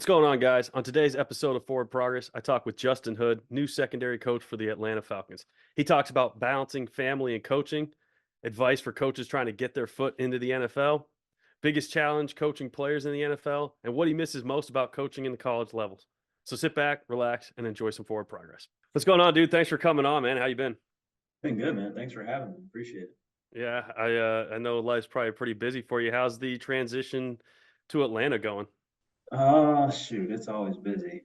going on, guys? On today's episode of Forward Progress, I talk with Justin Hood, new secondary coach for the Atlanta Falcons. He talks about balancing family and coaching, advice for coaches trying to get their foot into the NFL, biggest challenge coaching players in the NFL, and what he misses most about coaching in the college levels. So sit back, relax, and enjoy some Forward Progress. What's going on, dude? Thanks for coming on, man. How you been? Been good, man. Thanks for having me. Appreciate it. Yeah, I know life's probably pretty busy for you. How's the transition to Atlanta going? Shoot, it's always busy.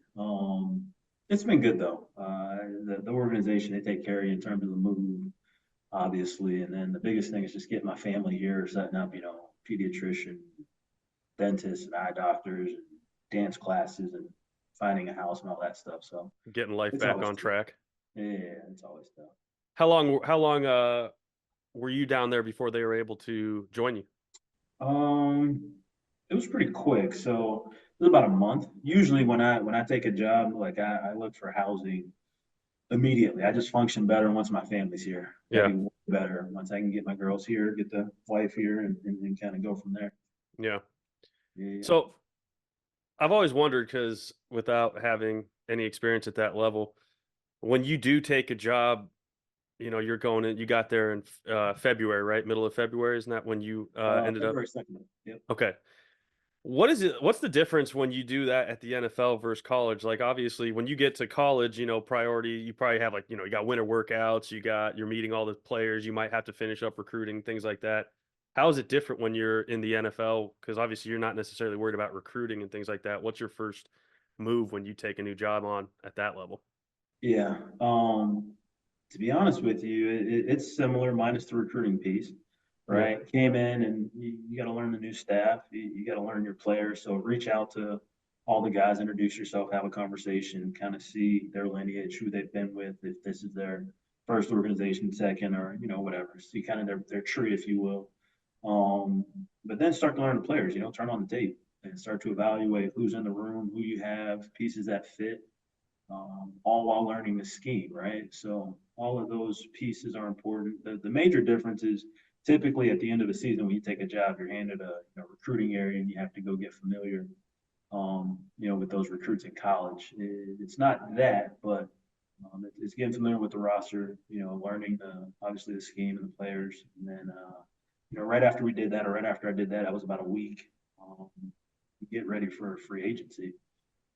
It's been good though. The organization, they take care of you in terms of the move, obviously, and then the biggest thing is just getting my family here, setting up, pediatrician, dentists, and eye doctors, and dance classes, and finding a house and all that stuff. So Getting life it's back always on tough. track. Yeah, it's always tough. How long were you down there before they were able to join you? Um, it was pretty quick. So it was about a month. Usually when I take a job, like I look for housing immediately. I just function better once my family's here. Yeah, That'd be way better once I can get my girls here, get the wife here, and kind of go from there. yeah. Yeah. So I've always wondered because without having any experience at that level, when you do take a job, you're going in, you got there in February, right? Middle of February, isn't that when you ended up? February 2nd. Yep. Okay. What is it? What's the difference when you do that at the NFL versus college? Like, obviously, when you get to college, priority, you probably have like, you got winter workouts, you're meeting all the players, you might have to finish up recruiting, things like that. How is it different when you're in the NFL? Because obviously, you're not necessarily worried about recruiting and things like that. What's your first move when you take a new job on at that level? Yeah. To be honest with you, it's similar minus the recruiting piece, Yeah. right? Came in and you got to learn the new staff. You got to learn your players. So reach out to all the guys, introduce yourself, have a conversation, kind of see their lineage, who they've been with, if this is their first organization, second, or whatever. See kind of their tree, if you will. Um, but then start to learn the players. Turn on the tape and start to evaluate who's in the room, who you have, pieces that fit, all while learning the scheme, right? So all of those pieces are important. The major difference is typically at the end of the season when you take a job, you're handed a recruiting area and you have to go get familiar, with those recruits in college. It's not that, but it's getting familiar with the roster, learning obviously the scheme and the players. And then, right after we did that, or right after I did that, I was about a week um, to get ready for free agency.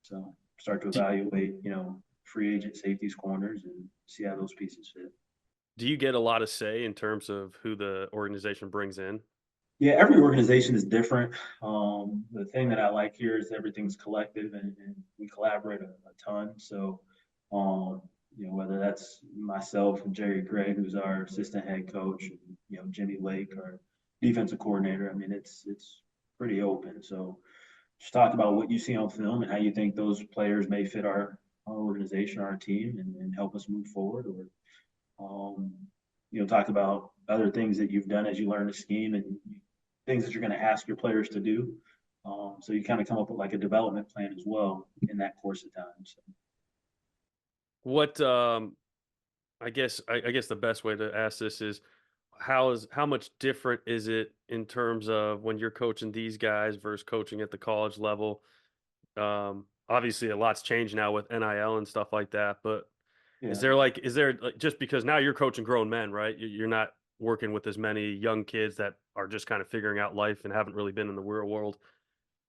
So start to Do, evaluate, free agent safeties, corners, and see how those pieces fit. do you get a lot of say in terms of who the organization brings in? Yeah, every organization is different. The thing that I like here is everything's collective and we collaborate a ton. So, um, whether that's myself and Jerry Gray, who's our assistant head coach, and, Jimmy Lake, our defensive coordinator. I mean, it's pretty open. So just talk about what you see on film and how you think those players may fit our organization, our team, and help us move forward. Or talk about other things that you've done as you learn the scheme and things that you're going to ask your players to do. So you kind of come up with like a development plan as well in that course of time. So What I guess the best way to ask this is how much different is it in terms of when you're coaching these guys versus coaching at the college level? Obviously a lot's changed now with NIL and stuff like that, but yeah. is there like, just because now you're coaching grown men, right? You're not working with as many young kids that are just kind of figuring out life and haven't really been in the real world.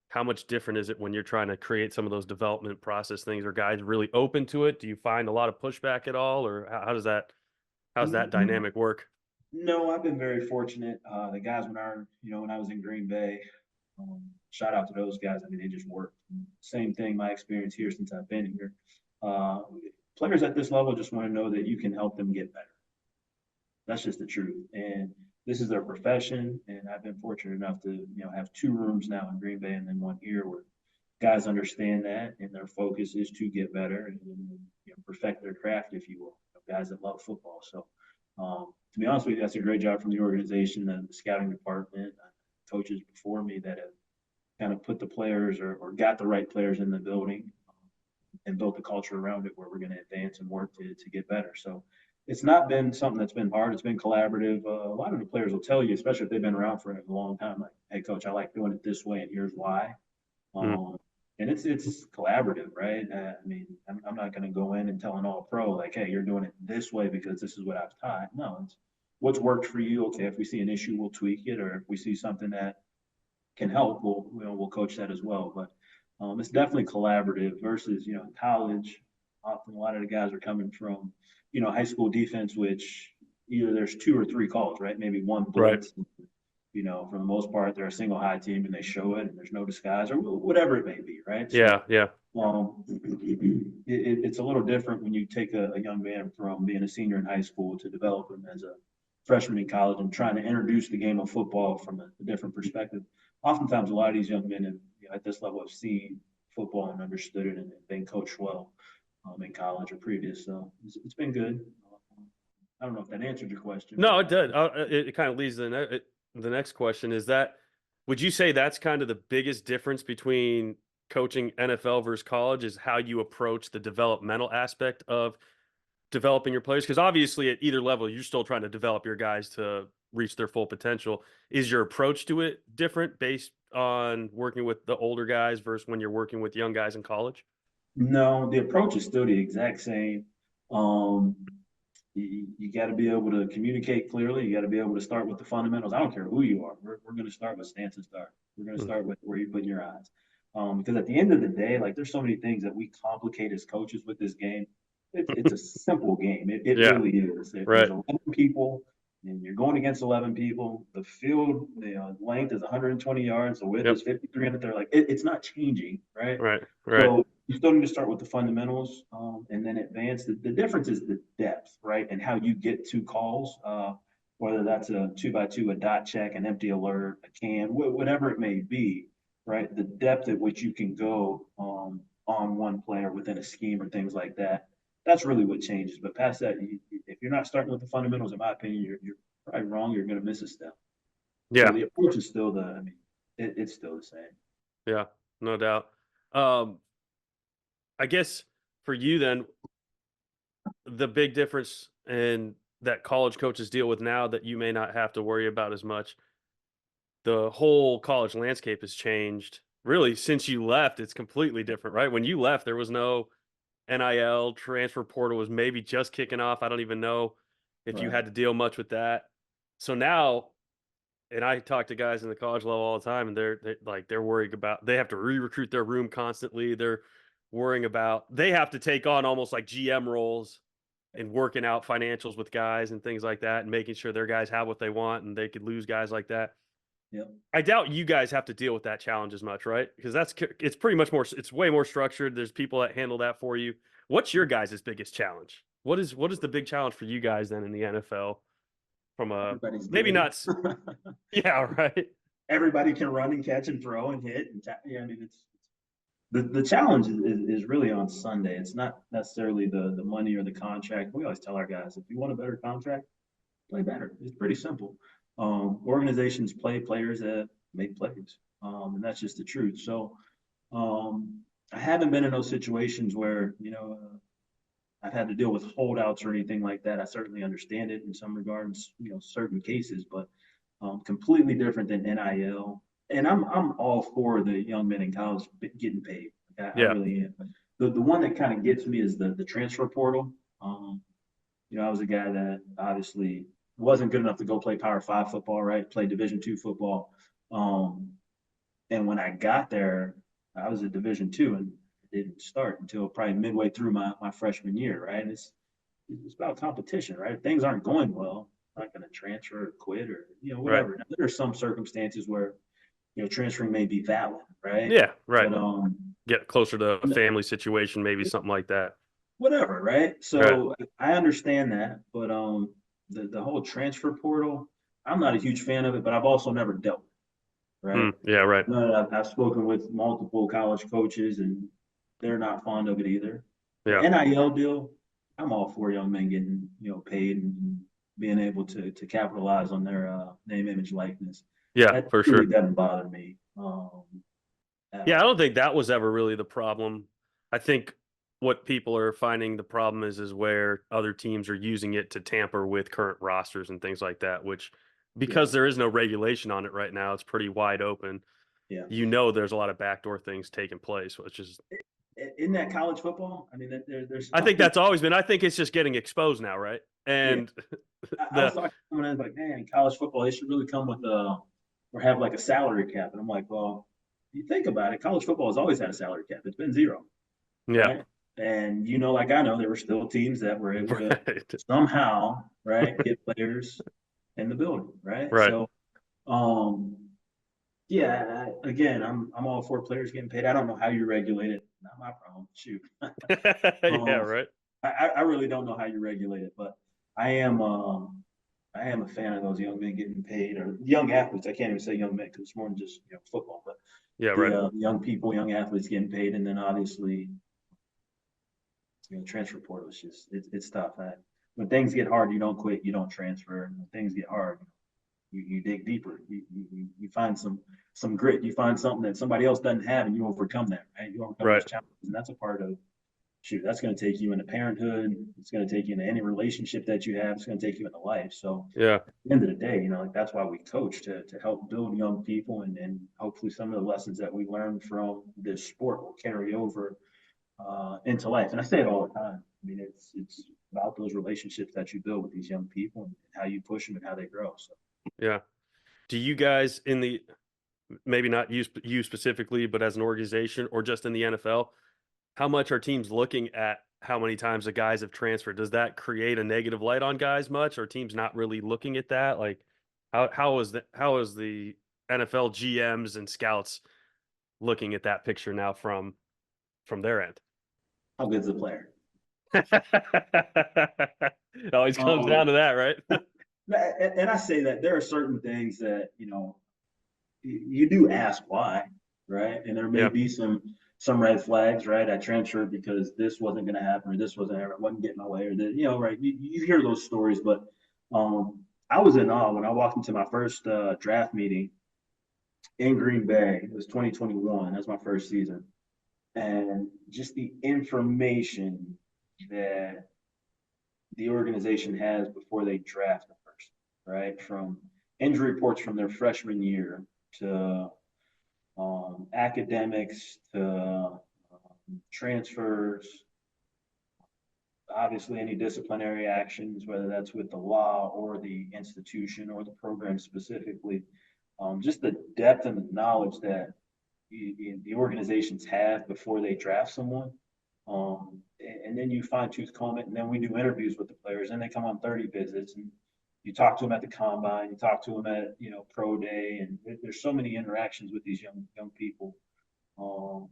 How much different is it when you're trying to create some of those development process things? Are guys really open to it? Do you find a lot of pushback at all, or how's that dynamic work? No, I've been very fortunate. The guys when I was in Green Bay, shout out to those guys. I mean, they just worked. Same thing, my experience here since I've been here. Uh, Players at this level just want to know that you can help them get better. That's just the truth. And this is their profession. And I've been fortunate enough to, have two rooms now in Green Bay and then one here where guys understand that and their focus is to get better and perfect their craft, if you will. Guys that love football. So, to be honest with you, that's a great job from the organization and the scouting department, coaches before me that have kind of put the players or got the right players in the building and built the culture around it where we're going to advance and work to get better. So it's not been something that's been hard. It's been collaborative. A lot of the players will tell you, especially if they've been around for a long time, like, hey, coach, I like doing it this way, and here's why. Mm, Um, and it's collaborative, right? I mean, I'm not going to go in and tell an all pro like, hey, you're doing it this way because this is what I've taught. No, it's what's worked for you. Okay, if we see an issue, we'll tweak it, or if we see something that can help, we'll coach that as well. But it's definitely collaborative versus in college. Often a lot of the guys are coming from high school defense, which either there's two or three calls, right? Maybe one Right. blitz. For the most part, they're a single high team and they show it, and there's no disguise or whatever it may be, right? Yeah. So Yeah. it's a little different when you take a young man from being a senior in high school to develop him as a freshman in college and trying to introduce the game of football from a different perspective. Oftentimes, a lot of these young men at this level have seen football and understood it and been coached well in college or previous. So it's been good. I don't know if that answered your question, No, but it did. It kind of leads to the next question is that would you say that's kind of the biggest difference between coaching NFL versus college is how you approach the developmental aspect of developing your players? Because obviously at either level, you're still trying to develop your guys to reach their full potential. Is your approach to it different based on working with the older guys versus when you're working with young guys in college? no, the approach is still the exact same. Um, you got to be able to communicate clearly. You got to be able to start with the fundamentals. I don't care who you are. We're going to start with stance and start. We're going to Mm. start with where you put your eyes. Because at the end of the day, like there's so many things that we complicate as coaches with this game. It's a simple game. It Yeah, really is. There's right, 11 people, and you're going against 11 people. The field length is 120 yards. The width yep, is 53 they're like it's not changing, right? right, right, So you still need to start with the fundamentals and then advance. The difference is the depth, right? And how you get to calls, whether that's a 2x2, a dot check, an empty alert, a can, whatever it may be, right? The depth at which you can go on one player within a scheme or things like that. That's really what changes. But past that, if you're not starting with the fundamentals, in my opinion, you're probably wrong. You're going to miss a step. So yeah, the approach is still it's still the same. yeah, no doubt. Um, I guess for you then, the big difference in that college coaches deal with now that you may not have to worry about as much, the whole college landscape has changed. Really, since you left, it's completely different, right? When you left, there was no NIL, transfer portal was maybe just kicking off. I don't even know if you Right. had to deal much with that. So now, and I talk to guys in the college level all the time, and they're worried about they have to re-recruit their room constantly. They're worrying about they have to take on almost like GM roles and working out financials with guys and things like that, and making sure their guys have what they want, and they could lose guys like that. Yep. I doubt you guys have to deal with that challenge as much, right? Because it's pretty much more. It's way more structured. There's people that handle that for you. What's your guys' biggest challenge? What is the big challenge for you guys then in the NFL? From a Everybody's maybe good. not. Yeah, right. Everybody can run and catch and throw and hit yeah. I mean, it's the challenge is really on Sunday. It's not necessarily the money or the contract. We always tell our guys if you want a better contract, play better. It's pretty simple. Organizations play players that make plays, and that's just the truth. So I haven't been in those situations where I've had to deal with holdouts or anything like that. I certainly understand it in some regards, certain cases, but completely different than NIL. And I'm all for the young men in college getting paid. I Yeah, really am. The one that kind of gets me is the transfer portal. I was a guy that obviously wasn't good enough to go play Power Five football, right? Play Division II football. Um, and when I got there, I was at Division II and it didn't start until probably midway through my freshman year, right? And it's about competition, right? If things aren't going well, I'm not going to transfer or quit or right. whatever. Now, there are some circumstances where transferring may be valid, right? Yeah, right. But Get closer to a family situation, maybe something like that. whatever, right? Right. So I understand that, but the whole transfer portal, I'm not a huge fan of it, but I've also never dealt with it, right? Yeah, right. No, I've spoken with multiple college coaches, and they're not fond of it either. The Yeah. NIL deal, I'm all for young men getting paid and being able to capitalize on their name, image, likeness. Yeah, That for really sure. doesn't bother me at Yeah, I don't all. think that was ever really the problem. I think what people are finding the problem is where other teams are using it to tamper with current rosters and things like that, which Yeah, because there is no regulation on it right now, it's pretty wide open. Yeah. there's a lot of backdoor things taking place, which is Isn't that college football? I mean, there's I think something. that's always been. I think it's just getting exposed now, right? Yeah, And I was the talking to someone and like, man, college football, they should really come with or have like a salary cap. And I'm like, well, you think about it, college football has always had a salary cap. It's been zero, yeah, right? And like I know, there were still teams that were able to right, somehow, right, get players in the building, right? right. So, um, yeah, again, I'm all for players getting paid. I don't know how you regulate it. Not my problem. Shoot. Yeah, Um, right. I really don't know how you regulate it, but I am I am a fan of those young men getting paid, or young athletes. I can't even say young men because it's more than just football, but Yeah, the right, young people, young athletes getting paid, and then obviously transfer portal is just it's tough. When things get hard, you don't quit, you don't transfer. And when things get hard, you dig deeper. You find some grit. You find something that somebody else doesn't have, and you overcome that. Right? You overcome right. those challenges, and that's a part of shoot. That's going to take you into parenthood. It's going to take you into any relationship that you have. It's going to take you into life. So Yeah, at the end of the day, like that's why we coach to help build young people, and hopefully some of the lessons that we learn from this sport will carry over into life. And I say it all the time. I mean, it's about those relationships that you build with these young people and how you push them and how they grow. So. yeah. Do you guys in the maybe not you specifically, but as an organization or just in the NFL, how much are teams looking at how many times the guys have transferred? Does that create a negative light on guys much? Or teams not really looking at that? Like, how is the NFL GMs and scouts looking at that picture now from their end? How good's the player? It always comes down Um, to that, right? and I say that there are certain things that you do ask why, right? And there may Yeah, be some red flags, right? I transferred because this wasn't going to happen, or this wasn't getting my way, or that right? You hear those stories, but I was in awe when I walked into my first draft meeting in Green Bay. It was 2021. That's my first season, and just the information that the organization has before they draft a person, right? From injury reports from their freshman year to academics to transfers, obviously any disciplinary actions, whether that's with the law or the institution or the program specifically, just the depth and the knowledge that the organizations have before they draft someone. And then you fine tooth comb it, and then we do interviews with the players, and they come on 30 visits, and you talk to them at the combine, you talk to them at pro day, and there's so many interactions with these young people. Um,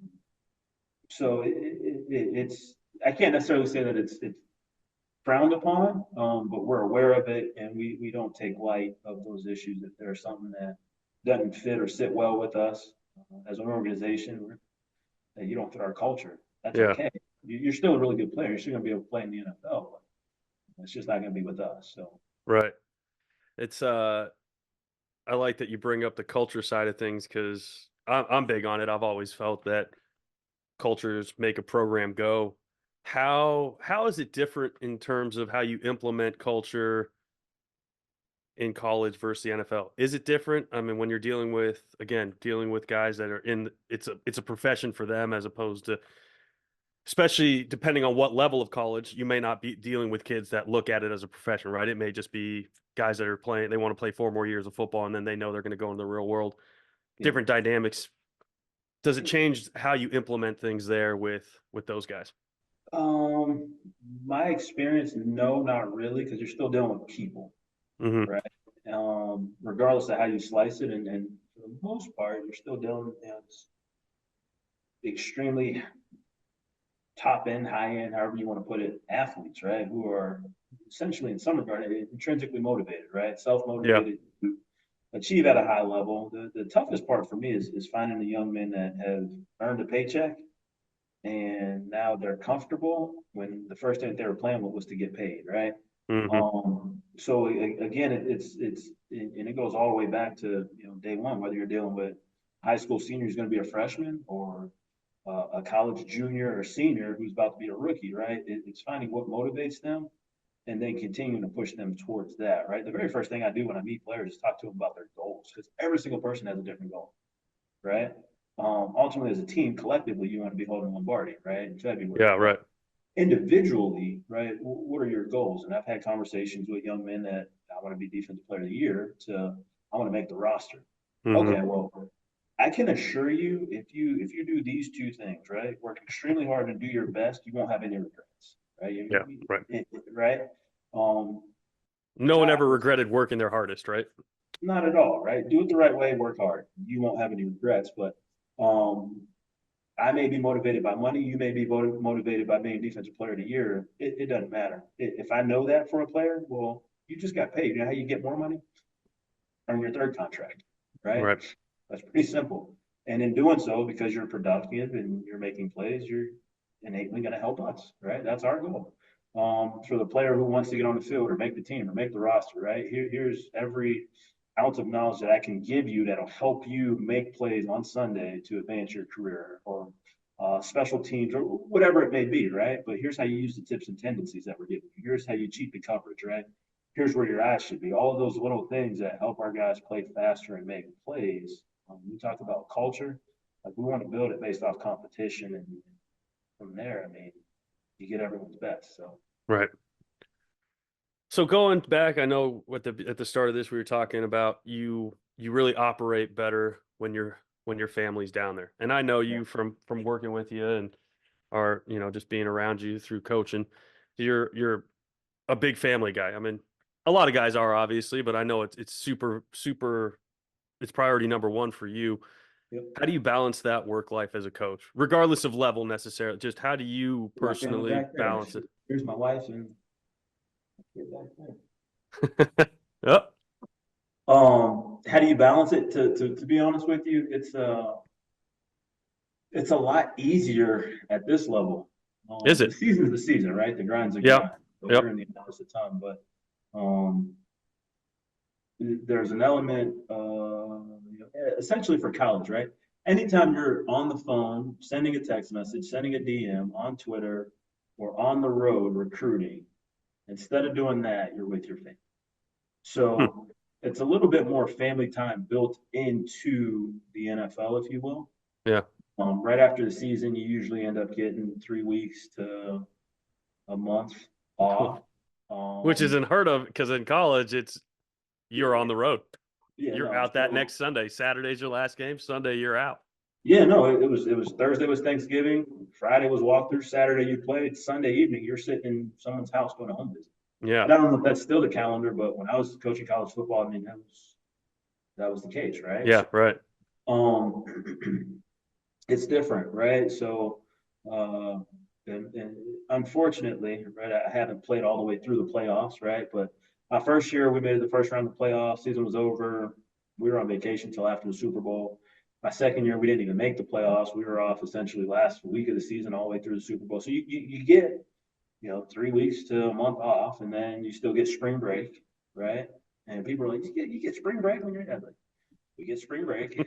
so it's I can't necessarily say that it's frowned upon, but we're aware of it, and we don't take light of those issues. If there's something that doesn't fit or sit well with us as an organization, that you don't fit our culture, that's yeah, okay. You're still a really good player. You're still going to be able to play in the NFL, but it's just not going to be with us. So right. It's I like that you bring up the culture side of things because I'm big on it. I've always felt that cultures make a program go. How is it different in terms of how you implement culture in college versus the NFL? Is it different? I mean, when you're dealing with guys that are in it's a profession for them as opposed to especially depending on what level of college, you may not be dealing with kids that look at it as a profession, right? It may just be guys that are playing, they want to play 4 more years of football and then they know they're going to go in the real world. yeah. Different dynamics. Does it change how you implement things there with those guys? Um, my experience, no, not really, because you're still dealing with people, Hmm. right? Regardless of how you slice it, and for the most part, you're still dealing with extremely top end, high end, however you want to put it, athletes, right? Who are essentially, in some regard, intrinsically motivated, right? Self Yeah. motivated to achieve at a high level. The toughest part for me is finding the young men that have earned a paycheck and now they're comfortable when the first thing that they were playing with was to get paid, right? Hmm. So again, and it goes all the way back to day one, whether you're dealing with high school senior who's going to be a freshman or a college junior or senior who's about to be a rookie, right? It's finding what motivates them and then continuing to push them towards that, right? The very first thing I do when I meet players is talk to them about their goals because every single person has a different goal, right? Ultimately, as a team, collectively, you want to be holding Lombardi, right, in February. Yeah, But right. individually, right, what are your goals? And I've had conversations with young men that I want to be defensive player of the year to I want to make the roster. Hmm. Okay, well, I can assure you if you do these two things, right, work extremely hard and do your best, you won't have any regrets, right? Yeah, right. Right? Um, No which one I ever regretted working their hardest, right? not at all, right? Do it the right way, work hard. You won't have any regrets. But um, I may be motivated by money. You may be motivated by being defensive player of the year. It doesn't matter. If I know that for a player, well, you just got paid. You know how you get more money? On your third contract, right? Right. That's pretty simple. And in doing so, because you're productive and you're making plays, you're innately going to help us, right? That's our goal. For the player who wants to get on the field or make the team or make the roster, right? Here's every ounce of knowledge that I can give you that'll help you make plays on Sunday to advance your career or special teams or whatever it may be, right? But here's how you use the tips and tendencies that we're giving you. Here's how you cheat the coverage, right? Here's where your eyes should be. All of those little things that help our guys play faster and make plays. We talk about culture. Like we want to build it based off competition, and from there, I mean, you get everyone's best. So Right. So going back, I know at the start of this we were talking about you really operate better when your family's down there. And I know yeah, you from working with you and are, just being around you through coaching. You're a big family guy. I mean, a lot of guys are obviously, but I know it's super it's priority number one for you. yep. How do you balance that work life as a coach, regardless of level necessarily? Just how do you My family personally back there. balance it? Here's my wife and kid back there. Yep. How do you balance it? To be honest with you, it's a lot easier at this level. Is The it? season's the season, right? The grind's a Yep. grind. So we're Yep. in the office a ton, but um, there's an element, essentially for college, right? Anytime you're on the phone, sending a text message, sending a DM on Twitter, or on the road recruiting, instead of doing that, you're with your family. Hmm. So it's a little bit more family time built into the NFL, if you will. Yeah. Right after the season, you usually end up getting 3 weeks to a month off. Which is Um, unheard of because in college it's yeah, you're on the road. yeah, You're no. out that So next Sunday. Saturday's your last game. Sunday you're out. yeah, no, it was Thursday was Thanksgiving, Friday was walkthrough, Saturday you played, Sunday evening you're sitting in someone's house going to home visit. Yeah. And I don't know if that's still the calendar, but when I was coaching college football, I mean that was the case, right? Yeah. So Right. um it's different, right? So uh and unfortunately, right, I haven't played all the way through the playoffs, right? But my first year we made it the first round of the playoffs, season was over. We were on vacation until after the Super Bowl. My second year, we didn't even make the playoffs. We were off essentially last week of the season all the way through the Super Bowl. So you get, 3 weeks to a month off, and then you still get spring break, right? And people are like, you get spring break when you're in like, we get spring break.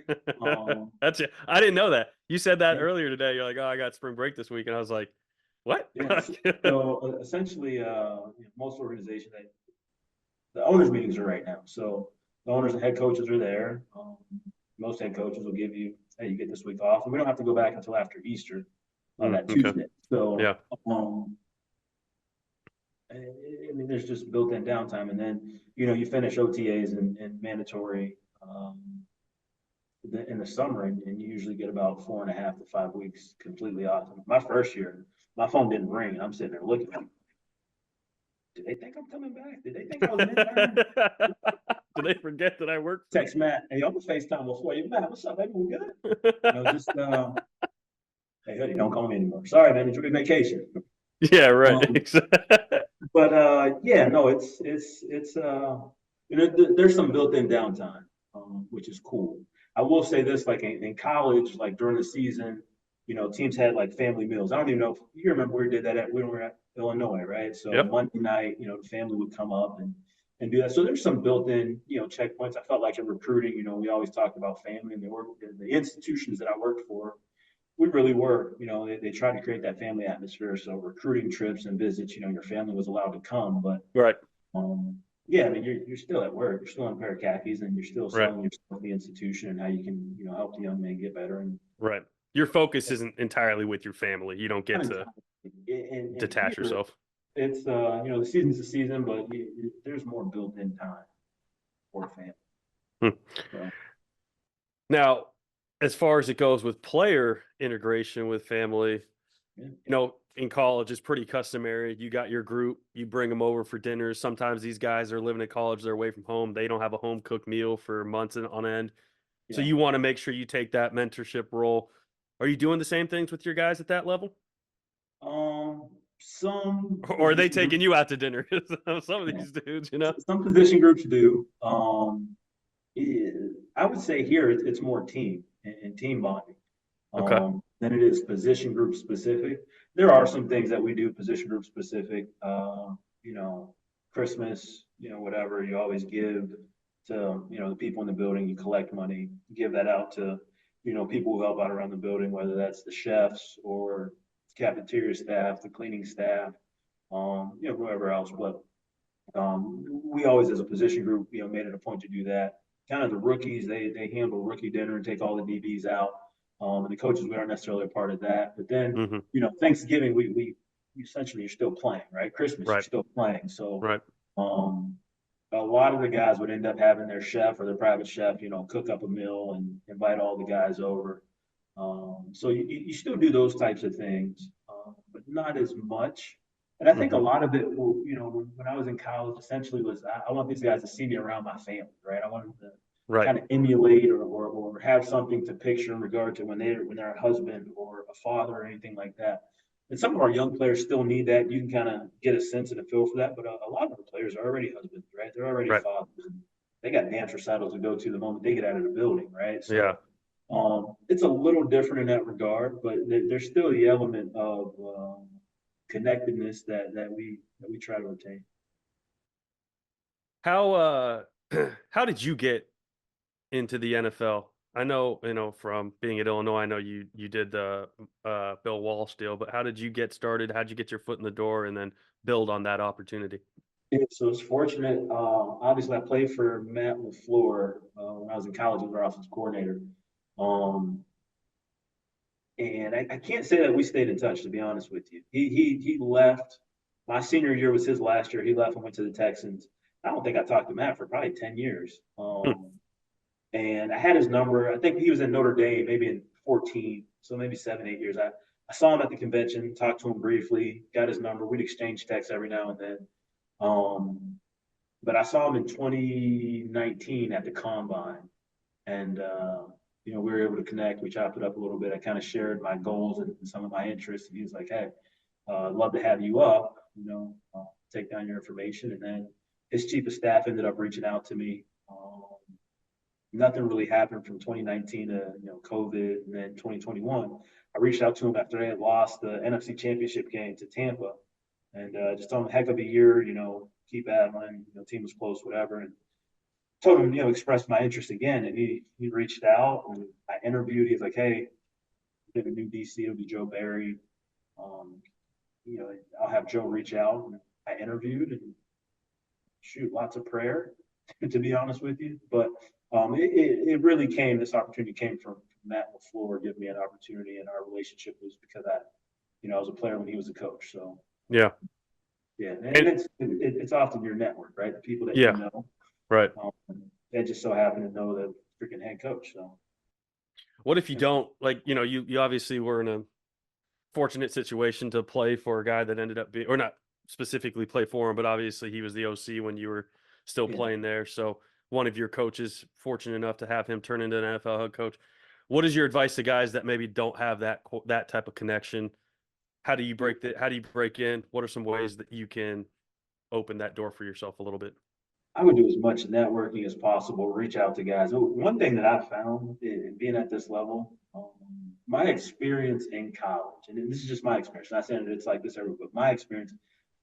Um, That's it. I didn't know that. You said that yeah, earlier today. You're like, oh, I got spring break this week. And I was like, what? yeah. So essentially, most organizations, the owners' meetings are right now. So the owners and head coaches are there. Most head coaches will give you, hey, you get this week off, and we don't have to go back until after Easter on that Okay. Tuesday. So Yeah. I mean, there's just built-in downtime, and then you finish OTAs and mandatory in the summer, and you usually get about 4.5 to 5 weeks completely off. My first year, my phone didn't ring. I'm sitting there looking. Did they think I'm coming back? Did they think I was an intern? Did they forget that I worked for Text Matt, hey, I'm gonna FaceTime before you. Matt, what's up, baby? We good? Just hey, hoodie, don't call me anymore. Sorry, man. Enjoy your vacation. Yeah, right. Um, but yeah, no, there's some built-in downtime, which is cool. I will say this, like in college, like during the season, teams had like family meals. I don't even know if you remember we did that we were at Illinois, right? So Yep. Monday night, the family would come up and do that. So there's some built-in, checkpoints. I felt like in recruiting, we always talked about family and the institutions that I worked for we really were. They tried to create that family atmosphere. So recruiting trips and visits, your family was allowed to come, but Right. um, yeah, I mean, you're still at work, you're still in a pair of khakis, and you're still Right. selling yourself the institution and how you can, help the young man get better. And Right. Your focus isn't entirely with your family. You don't get kind of to time. And detach here, yourself. it's the season's the season, but there's more built-in time for family. Hmm. So Now, as far as it goes with player integration with family, yeah, in college, it's pretty customary. You got your group, you bring them over for dinners. Sometimes these guys are living in college, they're away from home. They don't have a home cooked meal for months on end. So yeah. you want to make sure you take that mentorship role. Are you doing the same things with your guys at that level? Some Or are they position taking groups, you out to dinner? Some of yeah, these dudes. some position groups do. I would say here it's more team and team bonding Okay. than it is position group specific. There are some things that we do position group specific. You know, Christmas, whatever you always give to the people in the building. You collect money, give that out to people who help out around the building, whether that's the chefs or cafeteria staff, the cleaning staff, whoever else. But we always, as a position group, made it a point to do that. Kind of the rookies, they handle rookie dinner and take all the DBs out. And the coaches, we aren't necessarily a part of that. But then, Hmm. Thanksgiving, we essentially you're still playing, right? Christmas, you're Right. still playing. So Right. um, a lot of the guys would end up having their chef or their private chef, cook up a meal and invite all the guys over. So you still do those types of things, but not as much. And I think a Hmm. lot of it, when I was in college, essentially was I want these guys to see me around my family, right? I want them to Right. kind of emulate or have something to picture in regard to when they're a husband or a father or anything like that. And some of our young players still need that. You can kind of get a sense and a feel for that. But a lot of the players are already husbands, right? They're already Right. fathers. And they got dance recitals to go to the moment they get out of the building, right? Yeah. So it's a little different in that regard, but there's still the element of connectedness that we try to obtain. How how did you get into the NFL? I know, from being at Illinois, I know you did the Bill Walsh deal, but how did you get started? How'd you get your foot in the door and then build on that opportunity? Yeah, so it's fortunate. Obviously, I played for Matt LaFleur when I was in college as our offensive coordinator. Um, and I can't say that we stayed in touch, to be honest with you. He left. My senior year was his last year. He left and went to the Texans. I don't think I talked to Matt for probably 10 years. Hmm. And I had his number. I think he was in Notre Dame maybe in 14, so maybe 7, 8 years. I saw him at the convention, talked to him briefly, got his number. We'd exchange texts every now and then. Um, but I saw him in 2019 at the combine, and we were able to connect. We chopped it up a little bit. I kind of shared my goals and some of my interests, and he was like, "Hey, I'd love to have you up. Take down your information." And then his chief of staff ended up reaching out to me. Nothing really happened from 2019 to COVID, and then 2021. I reached out to him after they had lost the NFC Championship game to Tampa, and just told him heck of a year. Keep battling. Team was close, whatever, and told him expressed my interest again, and he reached out and I interviewed. He's like, "Hey, we have a new DC. It'll be Joe Barry. Um, I'll have Joe reach out." And I interviewed and shoot, lots of prayer, to be honest with you. But it really came. This opportunity came from Matt LaFleur giving me an opportunity, and our relationship was because I was a player when he was a coach. So Yeah. yeah, and And it's often your network, right? The people that you yeah, know. right. Um, they just so happen to know the freaking head coach. So What if you don't like, you obviously were in a fortunate situation to play for a guy that ended up being, or not specifically play for him, but obviously he was the OC when you were still yeah, playing there. So one of your coaches fortunate enough to have him turn into an NFL head coach. What is your advice to guys that maybe don't have that type of connection? How do you break in? What are some ways that you can open that door for yourself a little bit? I would do as much networking as possible. Reach out to guys. One thing that I found in being at this level, my experience in college, and this is just my experience. Not saying that it's like this everywhere, but my experience.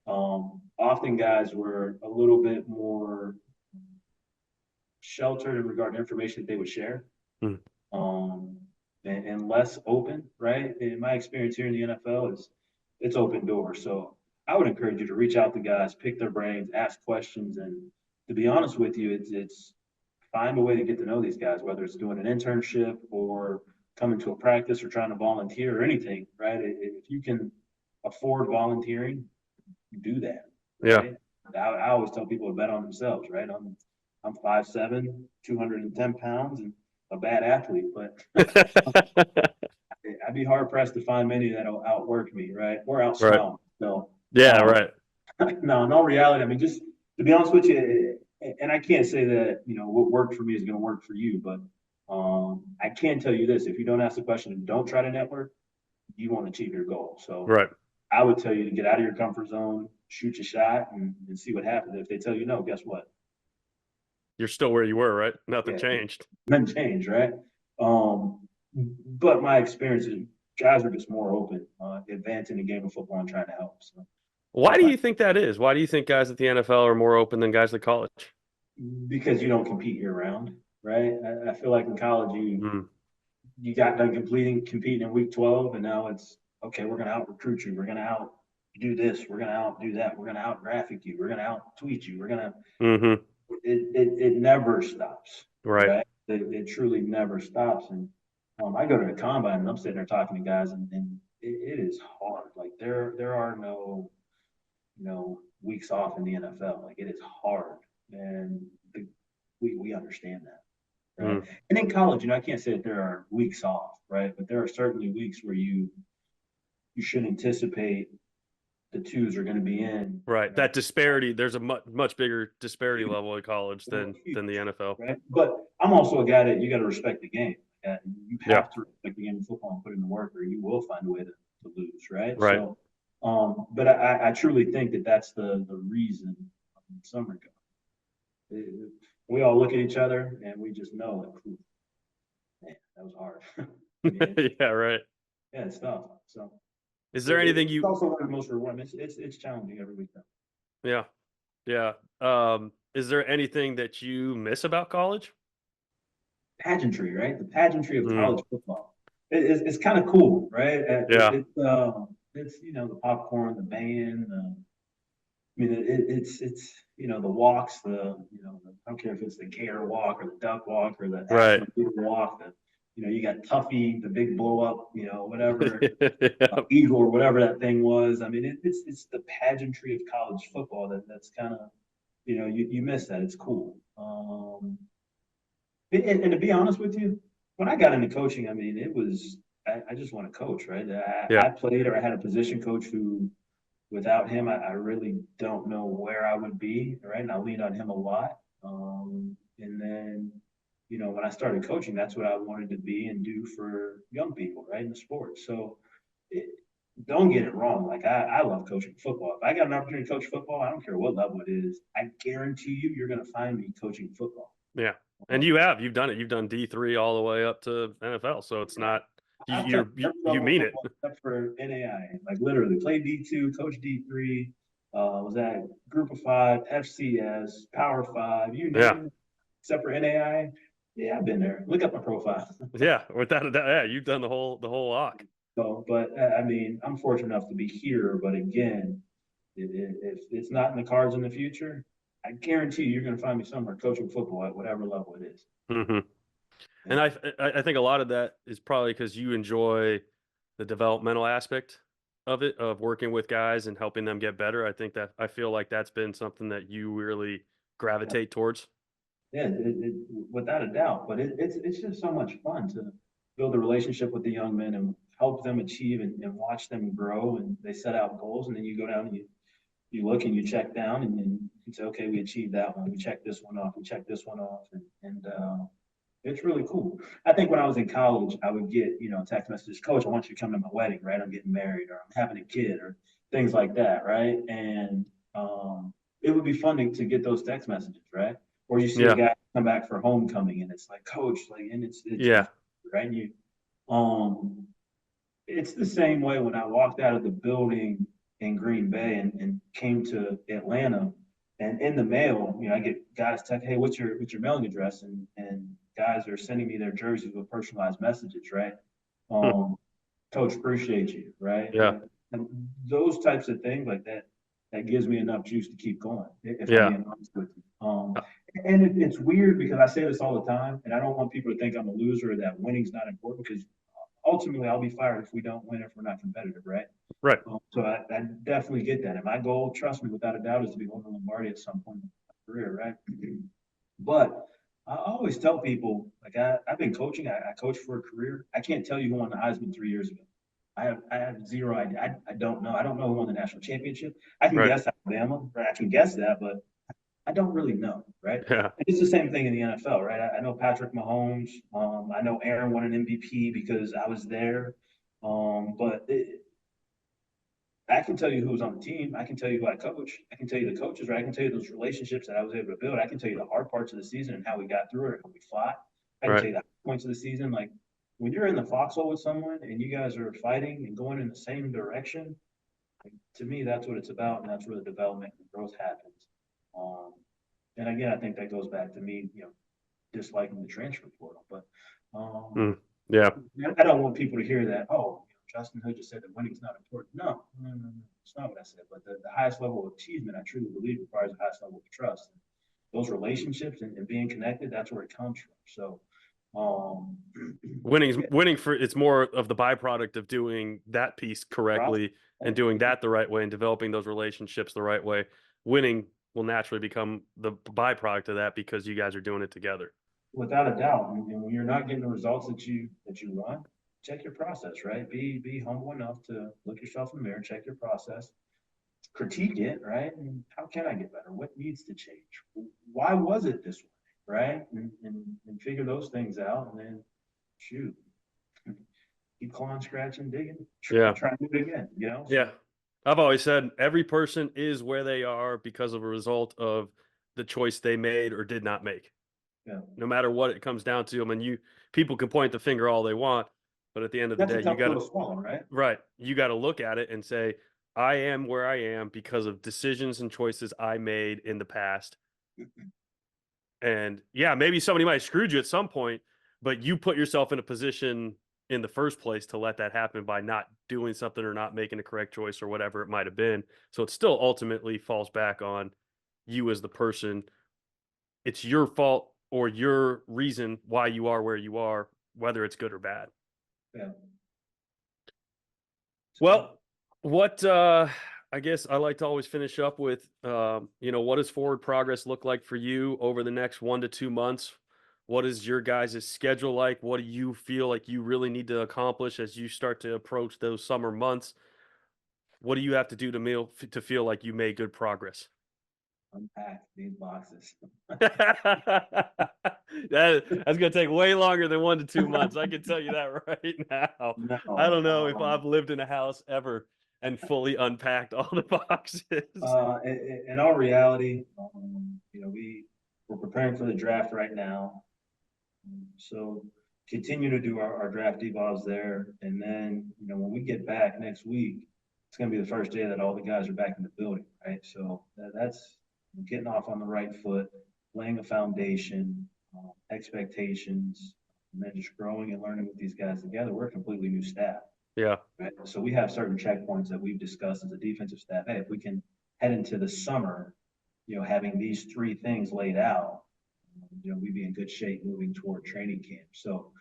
Often guys were a little bit more sheltered in regard to information that they would share, Mm. um, and less open. Right. In my experience here in the NFL, it's open doors. So I would encourage you to reach out to guys, pick their brains, ask questions, and to be honest with you, it's find a way to get to know these guys, whether it's doing an internship or coming to a practice or trying to volunteer or anything, right? If you can afford volunteering, do that, Yeah. right? I always tell people to bet on themselves, right? I'm 5'7", 210 pounds, and a bad athlete, but I'd be hard pressed to find many that'll outwork me, right? Or Right. outsmile. So, Yeah, um, right. no, in all reality, I mean, just to be honest with you, and I can't say that, what worked for me is going to work for you, but I can tell you this: if you don't ask the question and don't try to network, you won't achieve your goal. So, Right. I would tell you to get out of your comfort zone, shoot your shot, and see what happens. If they tell you no, guess what? You're still where you were, right? Nothing Yeah, changed. nothing changed, right? But my experience is guys are just more open, advancing the game of football and trying to help. So Why that's do my you think that is? Why do you think guys at the NFL are more open than guys at college? because you don't compete year round, right? I feel like in college Mm, you got done competing in week 12, and now it's okay. We're gonna out recruit you. We're gonna out do this. We're gonna out do that. We're gonna out graphic you. We're gonna out tweet you. We're gonna hmm. it never stops, Right. right? It truly never stops. And I go to the combine and I'm sitting there talking to guys, and it is hard. Like there are no weeks off in the NFL. Like it is hard, and we understand that, right? Mm, And in college, I can't say that there are weeks off, right? But there are certainly weeks where you should anticipate the twos are going to be in, right. right? That disparity, there's a much bigger disparity level in college than the NFL. Right? But I'm also a guy that you got to respect the game. You Yeah. have to respect the game of football and put in the work, or you will find a way to lose, right? Right. So, but I truly think that that's the reason in some regard. We all look at each other and we just know, like, man, that was hard. I mean, Yeah, right. yeah, it's tough. So Is there anything it's you also one of the most rewarding. It's challenging every week, though. Yeah. Yeah. Is there anything that you miss about college? Pageantry, right? The pageantry of Mm, college football. It's kind of cool, right? yeah. It's the popcorn, the band. I mean, it's the walks, I don't care if it's the gator walk or the duck walk or the Right. Ashland walk. You got Tuffy, the big blow up, whatever Yeah. eagle or whatever that thing was. I mean, it's the pageantry of college football that's kind of you miss that. It's cool. And to be honest with you, when I got into coaching, I mean, it was I just want to coach, right? Yeah. I played or I had a position coach who, without him, I really don't know where I would be, right? And I leaned on him a lot. And then, when I started coaching, that's what I wanted to be and do for young people, right, in the sport. So it, don't get it wrong. Like I love coaching football. If I got an opportunity to coach football, I don't care what level it is. I guarantee you're going to find me coaching football. Yeah. And Um, you've done it. You've done D3 all the way up to NFL. So it's not I've touched every you level of mean it. football except for NAI. Like literally, played D2, coach D3. Was at Group of Five, FCS, Power Five, you Yeah. name it, except for NAI. Yeah, I've been there. Look up my profile. Yeah. Without a doubt. Yeah. You've done the whole lock. So, but I mean, I'm fortunate enough to be here. But again, if it's not in the cards in the future, I guarantee you're going to find me somewhere coaching football at whatever level it is. Hmm. Yeah. And I think a lot of that is probably because you enjoy the developmental aspect of it, of working with guys and helping them get better. I feel like that's been something that you really gravitate towards. Yeah, without a doubt. But it's just so much fun to build a relationship with the young men and help them achieve and watch them grow. And they set out goals, and then you go down and you look and you check down, and then you say, okay, we achieved that one. We checked this one off. We checked this one off, and it's really cool. I think when I was in college, I would get text messages, Coach, I want you to come to my wedding, right? I'm getting married, or I'm having a kid, or things like that, right? And it would be fun to get those text messages, right? Or you see a Yeah. guy come back for homecoming, and it's like, Coach, like, and it's Yeah. right. And um, it's the same way when I walked out of the building in Green Bay and came to Atlanta, and in the mail, I get guys text, hey, what's your mailing address? And guys are sending me their jerseys with personalized messages, right? Um, Coach, appreciate you, right? Yeah. And those types of things like that. that gives me enough juice to keep going, if I'm Yeah. being honest with you. And it's weird because I say this all the time, and I don't want people to think I'm a loser or that winning's not important because ultimately I'll be fired if we don't win, if we're not competitive, right? Right. So I definitely get that. And my goal, trust me, without a doubt, is to be holding Lombardi at some point in my career, right? But I always tell people, like I've been coaching, I coached for a career. I can't tell you who won the Heisman 3 years ago. I have zero idea. I don't know. I don't know who won the national championship. I can Right. guess Alabama, right? I can guess that, but I don't really know, right? Yeah. And it's the same thing in the NFL, right? I know Patrick Mahomes. I know Aaron won an MVP because I was there. I can tell you who was on the team. I can tell you who I coach. I can tell you the coaches, right? I can tell you those relationships that I was able to build. I can tell you the hard parts of the season and how we got through it, how we fought. I can Right. tell you the points of the season. Like when you're in the foxhole with someone and you guys are fighting and going in the same direction, like, to me, that's what it's about, and that's where the development and growth happens. Um, and again, I think that goes back to me, disliking the transfer portal. But um, Mm. Yeah. I don't want people to hear that. Oh, Justin Hood just said that winning is not important. No, no, no, no. It's not what I said. But the highest level of achievement, I truly believe, requires the highest level of trust. And those relationships and being connected, that's where it comes from. So, um, yeah, Winning for it's more of the byproduct of doing that piece process. correctly and doing that the right way and developing those relationships the right way. Winning will naturally become the byproduct of that because you guys are doing it together. Without a doubt. And when you're not getting the results that you want, check your process, right? Be humble enough to look yourself in the mirror, check your process, critique it, right? And how can I get better? What needs to change? Why was it this way, right? And figure those things out, and then shoot, keep clawing, scratching, digging, Yeah. try and do it again. Yeah. So I've always said every person is where they are because of a result of the choice they made or did not make. yeah, No matter what it comes down to. I mean, people can point the finger all they want, but at the end of the that's a day, you tough got pill to to swallow, right? right. You got to look at it and say, I am where I am because of decisions and choices I made in the past. And yeah, maybe somebody might have screwed you at some point, but you put yourself in a position in the first place to let that happen by not doing something or not making a correct choice or whatever it might have been. So it still ultimately falls back on you as the person. It's your fault or your reason why you are where you are, whether it's good or bad. Yeah. So Well, what I guess I like to always finish up with what does forward progress look like for you over the next 1 to 2 months? What is your guys' schedule like? What do you feel like you really need to accomplish as you start to approach those summer months? What do you have to do to feel like you made good progress? unpack these boxes. That's gonna take way longer than 1 to 2 months. I can tell you that right now. I No, don't know if I've lived in a house ever and fully unpacked all the boxes. in all reality, we're preparing for the draft right now. So continue to do our draft evals there. And then, when we get back next week, it's going to be the first day that all the guys are back in the building, right? So that's getting off on the right foot, laying a foundation, expectations, and then just growing and learning with these guys together. We're a completely new staff, Yeah, right? So we have certain checkpoints that we've discussed as a defensive staff. Hey, if we can head into the summer, having these three things laid out, we'd be in good shape moving toward training camp. So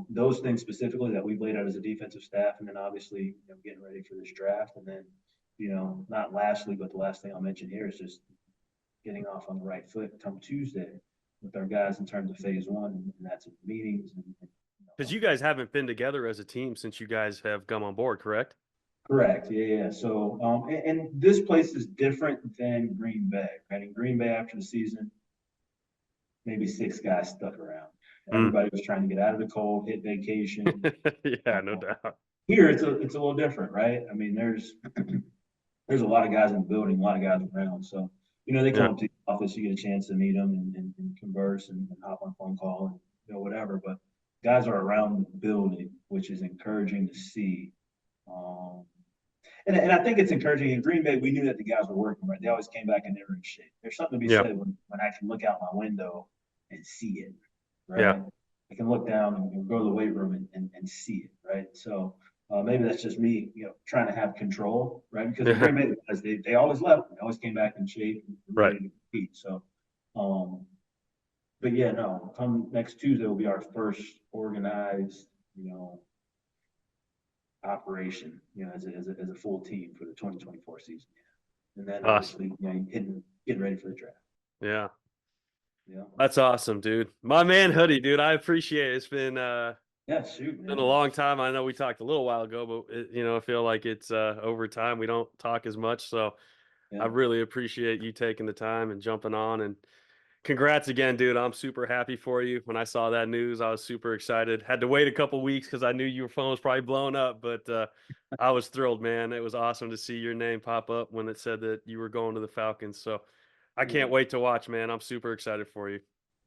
those things specifically that we've laid out as a defensive staff, and then obviously getting ready for this draft, and then not lastly, but the last thing I'll mention here is just getting off on the right foot come Tuesday with our guys in terms of phase one, and that's in meetings because you guys haven't been together as a team since you guys have come on board, correct? correct. Yeah, yeah. So, and this place is different than Green Bay, right? In Green Bay, after the season, maybe six guys stuck around. Mm. Everybody was trying to get out of the cold, hit vacation. Yeah, no doubt. Here, it's a little different, right? I mean, there's a lot of guys in the building, a lot of guys around. So, they come Yeah, up to the office, you get a chance to meet them and converse and hop on a phone call and whatever. But guys are around the building, which is encouraging to see. Um, and I think it's encouraging. In Green Bay, we knew that the guys were working, right? They always came back and they were in shape. There's something to be yeah, said when I can look out my window and see it, yeah, right? I can look down and go to the weight room and see it, right? So Maybe that's just me, trying to have control, right? Because in Yeah. Green Bay, guys, they always left. They always came back in shape and Right. ready to compete. So, um, but yeah, no, come next Tuesday will be our first organized, operation, as a full team for the 2024 season. And then Awesome. obviously, getting ready for the draft. Yeah. Yeah. That's awesome, dude. My man Hoodie, dude. I appreciate it. It's Yeah, shoot, been a man. long time. I know we talked a little while ago, but I feel like it's over time. We don't talk as much, so I Yeah. really appreciate you taking the time and jumping on. And congrats again, dude. I'm super happy for you. When I saw that news, I was super excited. Had to wait a couple weeks because I knew your phone was probably blowing up, but I was thrilled, man. It was awesome to see your name pop up when it said that you were going to the Falcons. So I Yeah. can't wait to watch, man. I'm super excited for you.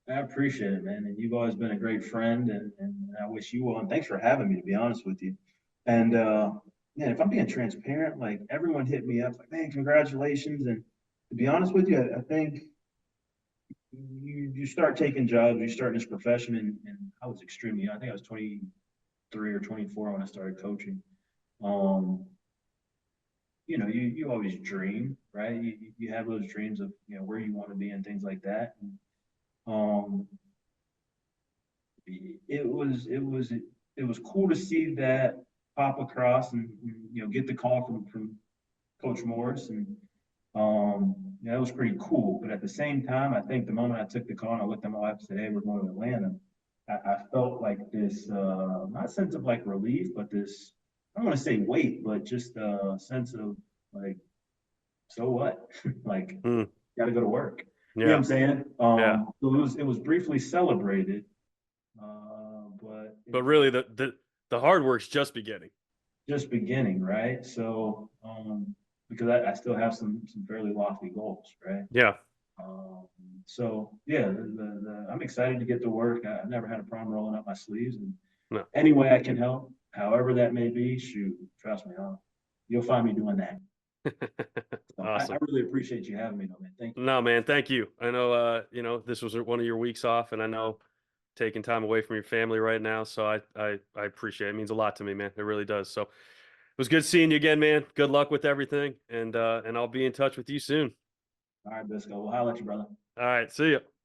I appreciate it, man. And you've always been a great friend, and I wish you well. And thanks for having me, to be honest with you. And man, if I'm being transparent, like everyone hit me up, like, man, congratulations. And to be honest with you, I think you start taking jobs, you start in this profession, and I was extremely young. I think I was 23 or 24 when I started coaching. Um, you always dream, right? You have those dreams of where you want to be and things like that. And, um, it was cool to see that pop across and get the call from Coach Morris, and it was pretty cool. But at the same time, I think the moment I took the call and I looked at my wife and said, "Hey, we're going to Atlanta," I felt like this not sense of like relief, but this, I don't want to say weight, but just a sense of like, so what? Like, Mm, got to go to work. You know what yeah, I'm saying? yeah. So it was briefly celebrated, but But it's really, the hard work's just beginning. just beginning, right? So, because I still have some fairly lofty goals, right? Yeah. Um, so yeah, I'm excited to get to work. I've never had a problem rolling up my sleeves, and No. any way I can help, however that may be, shoot, trust me, you'll find me doing that. So I Awesome. really appreciate you having me, though, man. Thank you. No, man, thank you. I know, this was one of your weeks off, and I know taking time away from your family right now. So I appreciate it. It means a lot to me, man. It really does. So it was good seeing you again, man. Good luck with everything, and I'll be in touch with you soon. All right, Bisco. Well, holla at you, brother. All right, see ya.